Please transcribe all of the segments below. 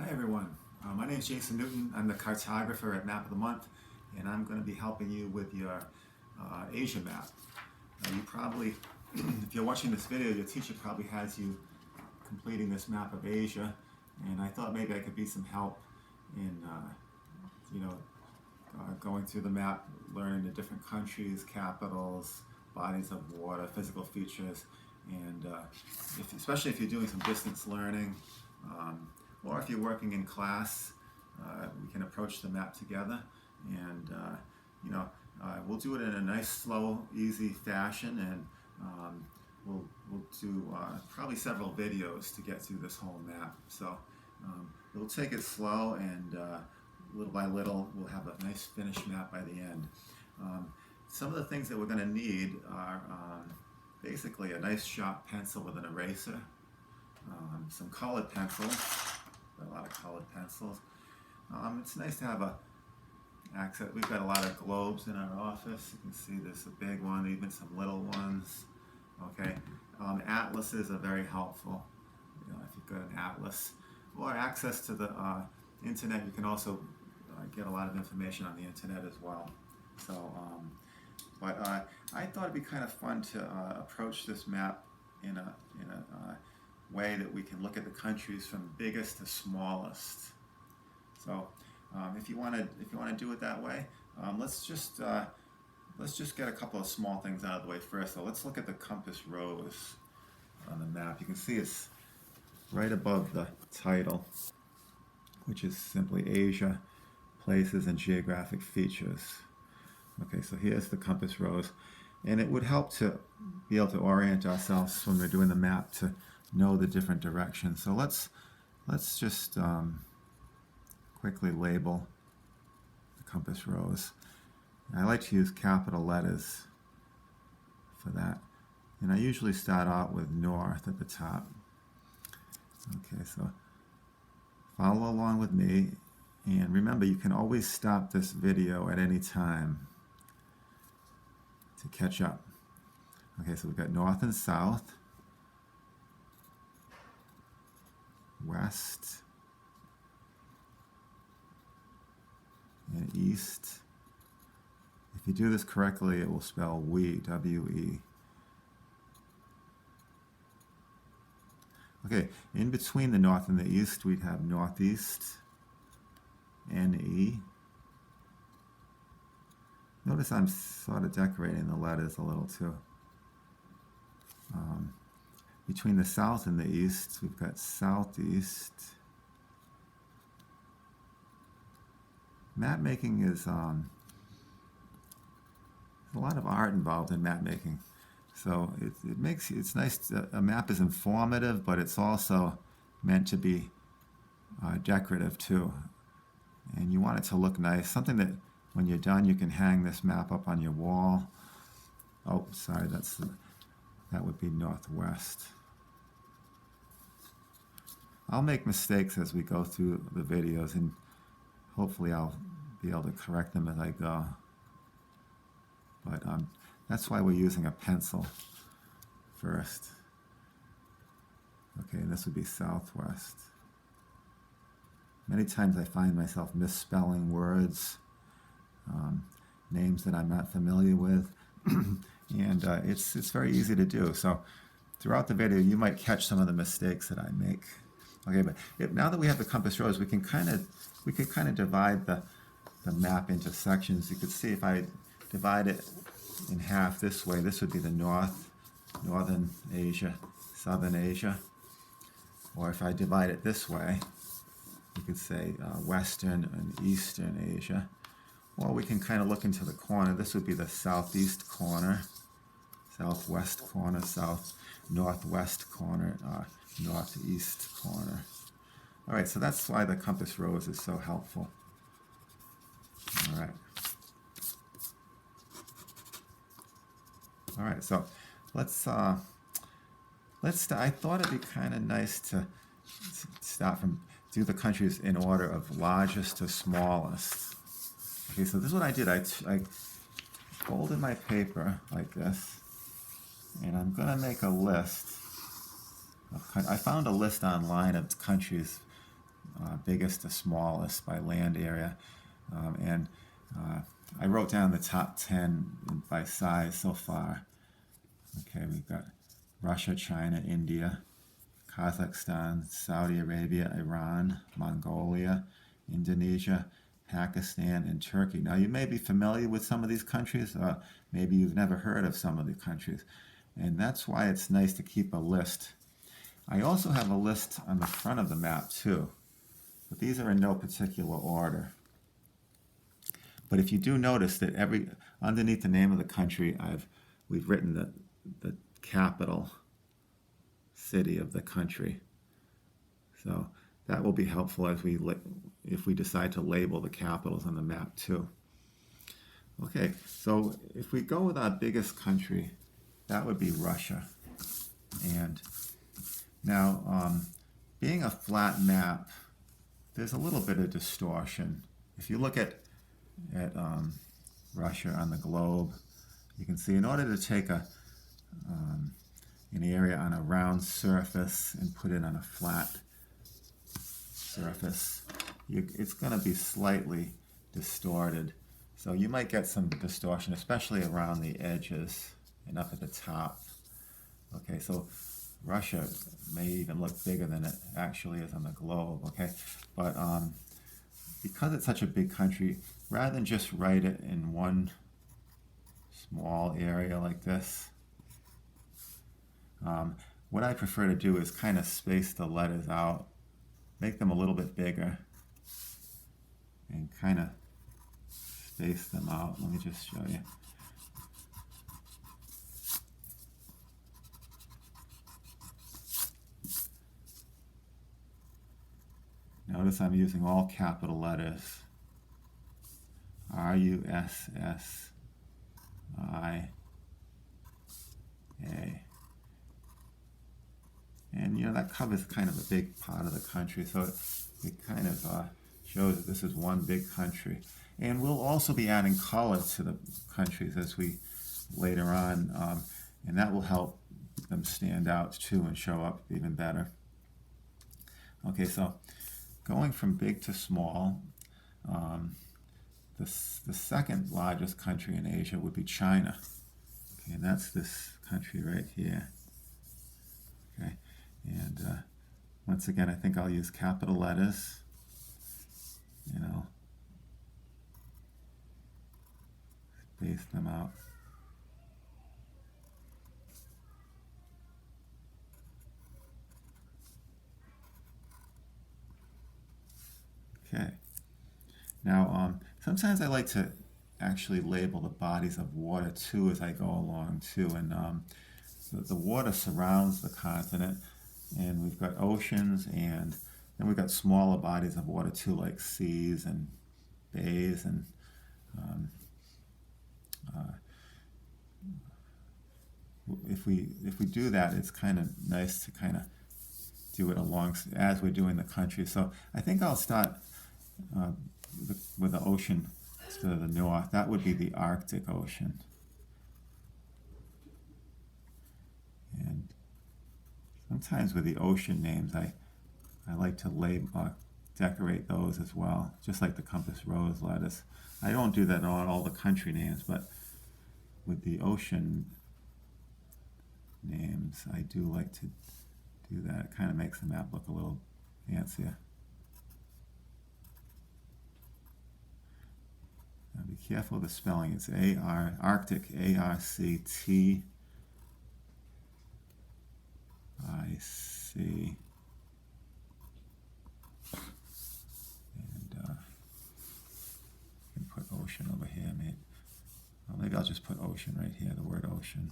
Hi everyone, my name is Jason Newton. I'm the cartographer at Map of the Month, and I'm going to be helping you with your Asia map. You probably, if you're watching this video, your teacher probably has you completing this map of Asia, and I thought maybe I could be some help in, going through the map, learning the different countries, capitals, bodies of water, physical features, and especially if you're doing some distance learning. Or if you're working in class, we can approach the map together, and we'll do it in a nice, slow, easy fashion, and we'll do probably several videos to get through this whole map. So we'll take it slow, and little by little, we'll have a nice finished map by the end. Some of the things that we're going to need are basically a nice sharp pencil with an eraser, some colored pencils. Got a lot of colored pencils. It's nice to have access. We've got a lot of globes in our office. You can see there's a big one, even some little ones. Okay, atlases are very helpful. If you've got an atlas or access to the internet, you can also get a lot of information on the internet as well. So, but I thought it'd be kind of fun to approach this map in a way that we can look at the countries from biggest to smallest. So if you want to do it that way, let's just get a couple of small things out of the way first. So let's look at the compass rose on the map. You can see it's right above the title, which is simply Asia, Places and Geographic Features. Okay, so here's the compass rose, and it would help to be able to orient ourselves when we're doing the map to know the different directions. So let's just quickly label the compass rose. I like to use capital letters for that, and I usually start out with north at the top. Okay, so follow along with me, and remember, you can always stop this video at any time to catch up. Okay, so we've got north and south, west and east. If you do this correctly, it will spell we, W-E. Okay, in between the north and the east, we'd have northeast, N-E. Notice I'm sort of decorating the letters a little too. Between the south and the east, we've got southeast. Map making is a lot of art involved in map making. So it's nice. A map is informative, but it's also meant to be decorative too. And you want it to look nice. Something that when you're done, you can hang this map up on your wall. Oh, sorry, that would be northwest. I'll make mistakes as we go through the videos, and hopefully I'll be able to correct them as I go. But that's why we're using a pencil first. Okay, and this would be southwest. Many times I find myself misspelling words, names that I'm not familiar with, and it's very easy to do. So throughout the video, you might catch some of the mistakes that I make. Okay, but now that we have the compass rose, we could kind of divide the map into sections. You could see if I divide it in half this way, this would be the northern Asia, southern Asia. Or if I divide it this way, you could say western and eastern Asia. Or we can kind of look into the corner. This would be the southeast corner, southwest corner, northwest corner, northeast corner. All right, so that's why the compass rose is so helpful. All right. All right, so let's I thought it'd be kind of nice to start from do the countries in order of largest to smallest. Okay, so this is what I did. I folded my paper like this, and I'm going to make a list. I found a list online of countries biggest to smallest by land area. And I wrote down the top 10 by size so far. Okay, we've got Russia, China, India, Kazakhstan, Saudi Arabia, Iran, Mongolia, Indonesia, Pakistan, and Turkey. Now, you may be familiar with some of these countries, maybe you've never heard of some of the countries, and that's why it's nice to keep a list. I also have a list on the front of the map too, but these are in no particular order. But if you do notice that underneath the name of the country, we've written the capital city of the country. So that will be helpful if we decide to label the capitals on the map too. Okay, so if we go with our biggest country, that would be Russia. And now, being a flat map, there's a little bit of distortion. If you look at Russia on the globe, you can see in order to take an area on a round surface and put it on a flat surface, it's going to be slightly distorted. So you might get some distortion, especially around the edges and up at the top. Okay, so Russia may even look bigger than it actually is on the globe, okay? But because it's such a big country, rather than just write it in one small area like this, what I prefer to do is kind of space the letters out, make them a little bit bigger, and kind of space them out. Let me just show you. Notice I'm using all capital letters. R-U-S-S-I-A. And that covers kind of a big part of the country, so it kind of shows that this is one big country. And we'll also be adding color to the countries as we later on, and that will help them stand out too and show up even better. Okay, so going from big to small, the second largest country in Asia would be China. Okay, and that's this country right here. Okay, and once again, I think I'll use capital letters. Space them out. Okay. Now, sometimes I like to actually label the bodies of water too as I go along too, and the water surrounds the continent, and we've got oceans, and then we've got smaller bodies of water too, like seas and bays, and if we do that, it's kind of nice to kind of do it along as we're doing the country. So I think I'll start with the ocean to the north. That would be the Arctic Ocean. And sometimes with the ocean names, I like to decorate those as well, just like the compass rose letters. I don't do that on all the country names, but with the ocean names, I do like to do that. It kind of makes the map look a little fancier. Now be careful of the spelling. It's Arctic, A-R-C-T-I-C. And you can put ocean over here. Maybe I'll just put ocean right here, the word ocean.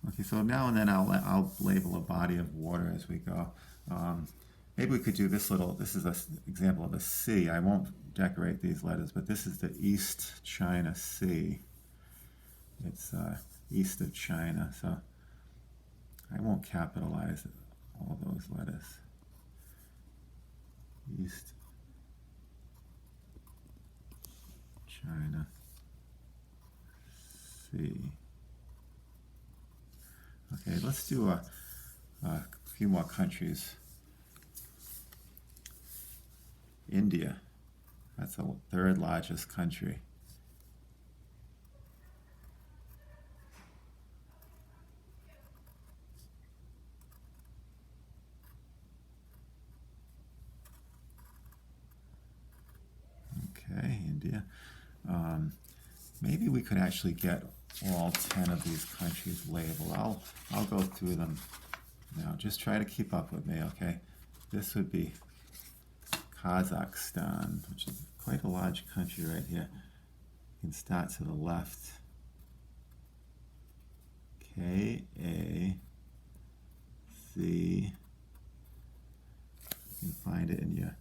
Okay, so now and then I'll label a body of water as we go. Maybe we could do this is an example of a sea. I won't decorate these letters, but this is the East China Sea. It's east of China, so I won't capitalize all those letters. East China Sea. Okay, let's do a few more countries. India, that's the third largest country. Okay, India. Maybe we could actually get all 10 of these countries labeled. I'll go through them now. Just try to keep up with me, okay? This would be Kazakhstan, which is quite a large country right here. You can start to the left. K-A-Z. You can find it in your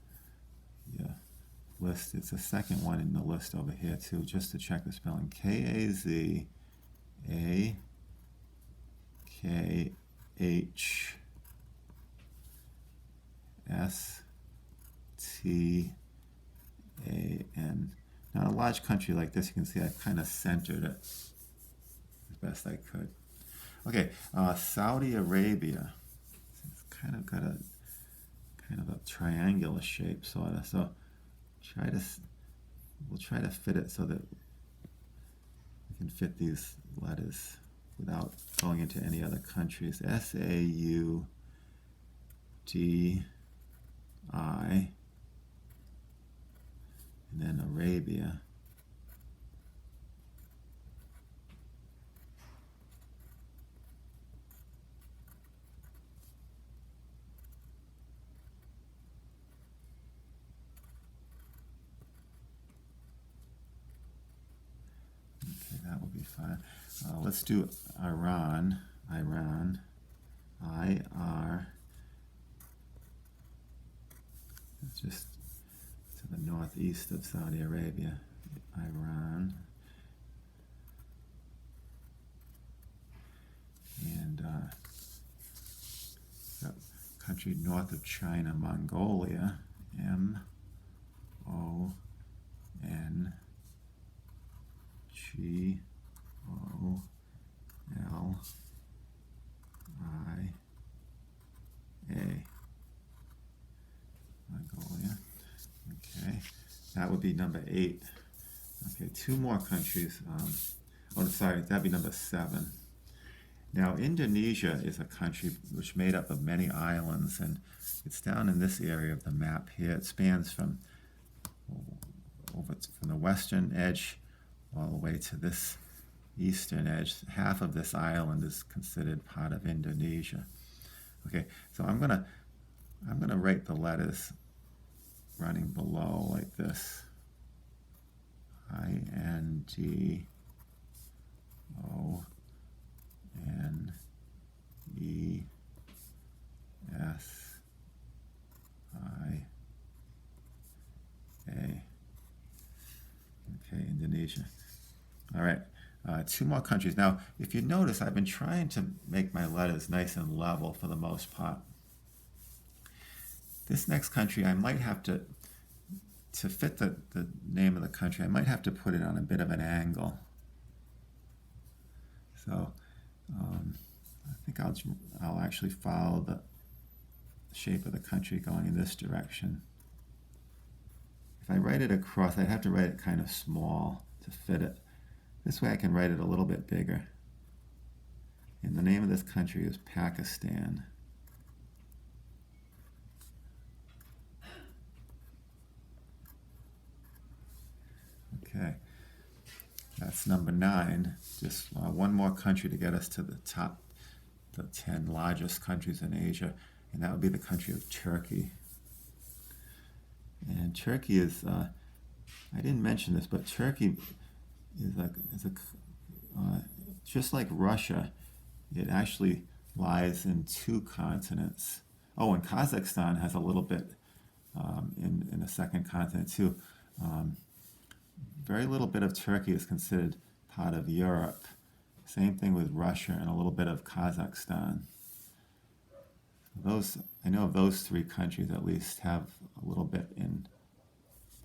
list. It's the second one in the list over here too, just to check the spelling. K-A-Z-A-K-H-S-T-A-N. Now, in a large country like this, you can see I've kind of centered it as best I could. Okay, Saudi Arabia. It's kind of got a triangular shape, sort of. So we'll try to fit it so that we can fit these letters without going into any other countries. S-A-U-D-I, and then Arabia. That will be fine. Let's do Iran. I-R. It's just to the northeast of Saudi Arabia. Iran. And country north of China, Mongolia. M-O-N-G-O-L-I-A. Mongolia. Okay, that would be number 8. Okay, 2 more countries. Sorry, that'd be number 7. Now, Indonesia is a country which made up of many islands, and it's down in this area of the map here. It spans from the western edge all the way to this eastern edge. Half of this island is considered part of Indonesia. Okay, so I'm gonna write the letters running below like this. I-N-D-O-N-E-S-I-A. Okay, Indonesia. All right, 2 more countries. Now, if you notice, I've been trying to make my letters nice and level for the most part. This next country, I might have to fit the name of the country, I might have to put it on a bit of an angle. So I think I'll actually follow the shape of the country going in this direction. If I write it across, I'd have to write it kind of small to fit it. This way I can write it a little bit bigger. And the name of this country is Pakistan. Okay, that's number 9. Just one more country to get us to the top, the 10 largest countries in Asia, and that would be the country of Turkey. And Turkey is, I didn't mention this, but Turkey is just like Russia, it actually lies in 2 continents. Oh, and Kazakhstan has a little bit in a second continent too. Very little bit of Turkey is considered part of Europe. Same thing with Russia and a little bit of Kazakhstan. I know of those 3 countries at least have a little bit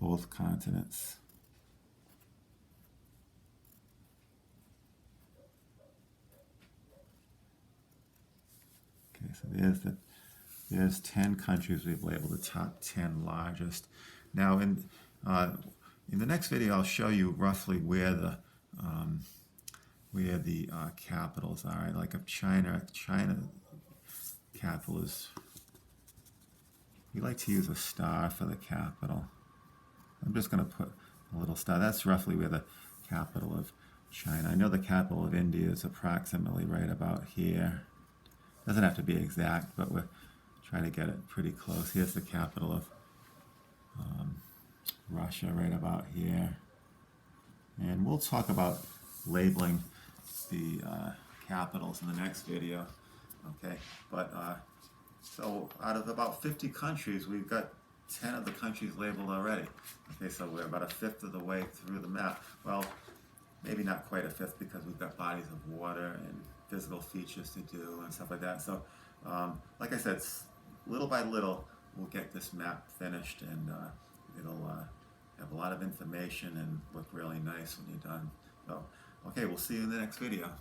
both continents. Okay, so there's 10 countries we've labeled, the top 10 largest. Now in the next video, I'll show you roughly where the capitals are. Like of China capital is, we like to use a star for the capital. I'm just going to put a little star. That's roughly where the capital of China. I know the capital of India is approximately right about here. Doesn't have to be exact, but we're trying to get it pretty close. Here's the capital of Russia right about here. And we'll talk about labeling the capitals in the next video. Okay, but so out of about 50 countries, we've got 10 of the countries labeled already. Okay, so we're about a fifth of the way through the map. Well, maybe not quite a fifth because we've got bodies of water and physical features to do and stuff like that. So, like I said, little by little, we'll get this map finished, and it'll have a lot of information and look really nice when you're done. So, okay, we'll see you in the next video.